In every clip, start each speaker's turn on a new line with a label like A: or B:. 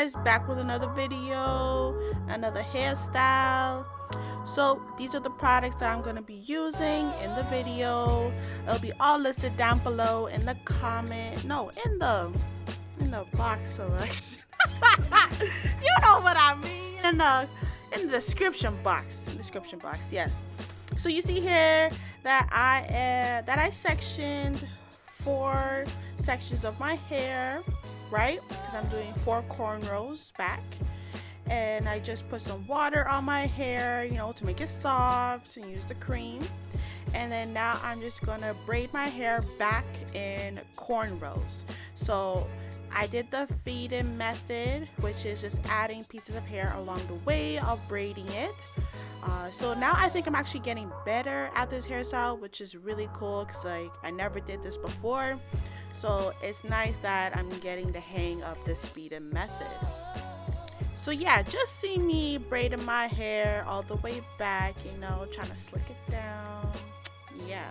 A: guys, back with another video, another hairstyle. So these are the products that I'm going to be using in the video. It'll be all listed down below in the in the box selection. You know what I mean, in the description box. Yes. So you see here that I sectioned 4 sections of my hair, right? Because I'm doing 4 cornrows back. And I just put some water on my hair, you know, to make it soft, and use the cream. And then now I'm just gonna braid my hair back in cornrows. So I did the feed-in method, which is just adding pieces of hair along the way of braiding it. So now I think I'm actually getting better at this hairstyle, which is really cool because I never did this before. So it's nice that I'm getting the hang of this feed-in method. So yeah, just see me braiding my hair all the way back, you know, trying to slick it down. Yeah.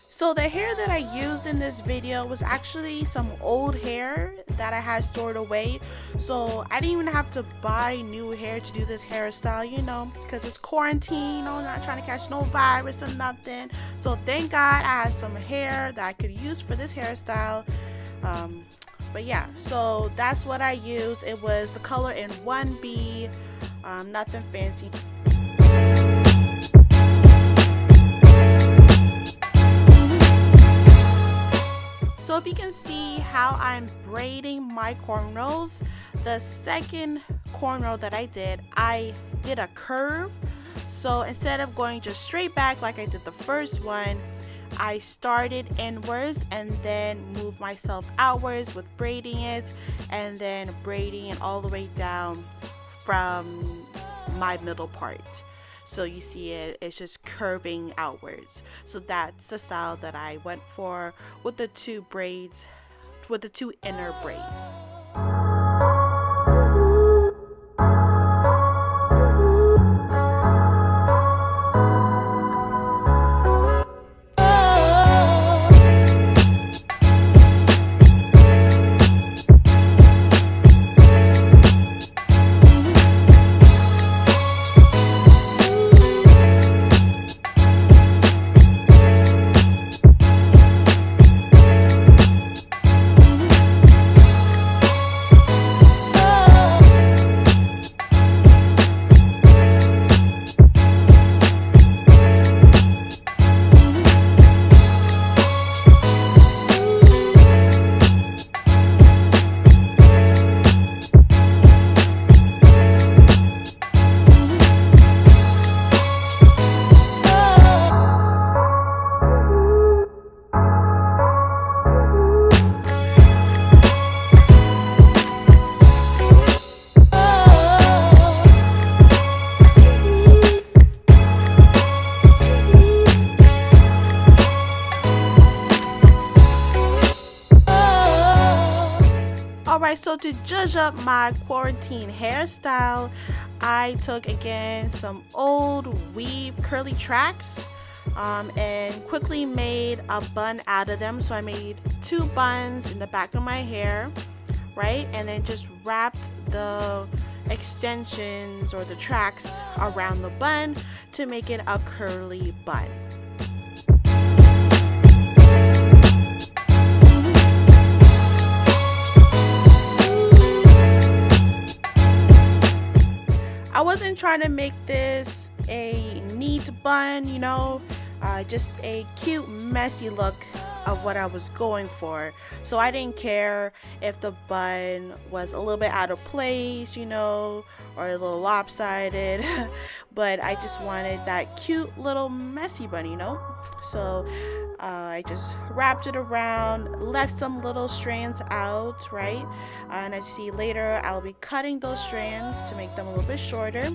A: So the hair that I used in this video was actually some old hair that I had stored away. So I didn't even have to buy new hair to do this hairstyle, you know, because it's quarantine, you know, not trying to catch no virus or nothing. So thank God I had some hair that I could use for this hairstyle. But yeah, so that's what I used. It was the color in 1B, nothing fancy. So if you can see how I'm braiding my cornrows, the second cornrow that I did a curve. So instead of going just straight back like I did the first one, I started inwards and then moved myself outwards with braiding it, and then braiding it all the way down from my middle part. So you see it's just curving outwards. So that's the style that I went for with the 2 braids, with the 2 inner braids. Alright, so to judge up my quarantine hairstyle, I took again some old weave curly tracks and quickly made a bun out of them. So I made 2 buns in the back of my hair, right? And then just wrapped the extensions or the tracks around the bun to make it a curly bun. I wasn't trying to make this a neat bun, you know, just a cute messy look of what I was going for. So I didn't care if the bun was a little bit out of place, you know, or a little lopsided, but I just wanted that cute little messy bun, you know. So I just wrapped it around, left some little strands out, right? And as you see later, I'll be cutting those strands to make them a little bit shorter.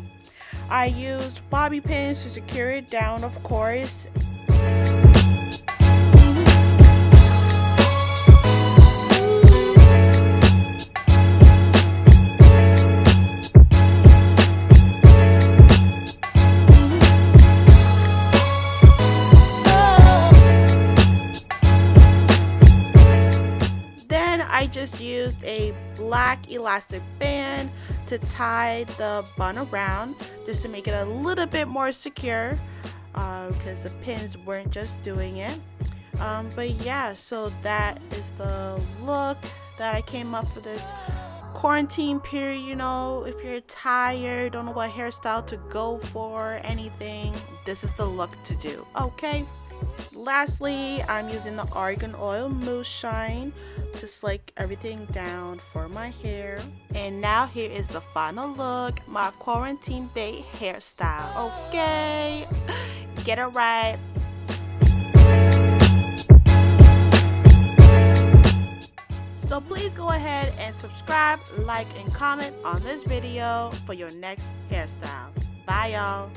A: I used bobby pins to secure it down, of course. I just used a black elastic band to tie the bun around just to make it a little bit more secure because the pins weren't just doing it. But yeah, so that is the look that I came up for this quarantine period. You know, if you're tired, don't know what hairstyle to go for, anything, this is the look to do, okay? Lastly, I'm using the Argan Oil Mousse Shine to slick everything down for my hair. And now here is the final look, my quarantine bae hairstyle, okay? Get it right. So please go ahead and subscribe, like, and comment on this video for your next hairstyle. Bye, y'all.